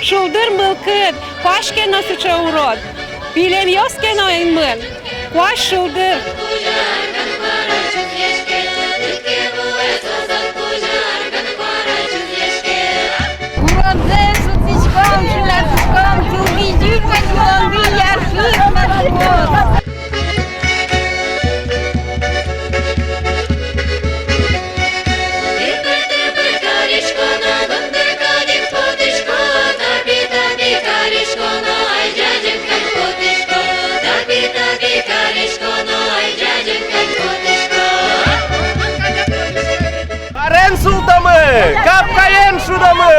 Шулдыр мылкыт, пашкена сыча урод. Пилем ёскена ин мыл, куаш шулдыр. Уродзе сутичком, шулатичком, чулгидюкать, лонды, яршит, мажкот. Карен султамы, капкаен шудамы.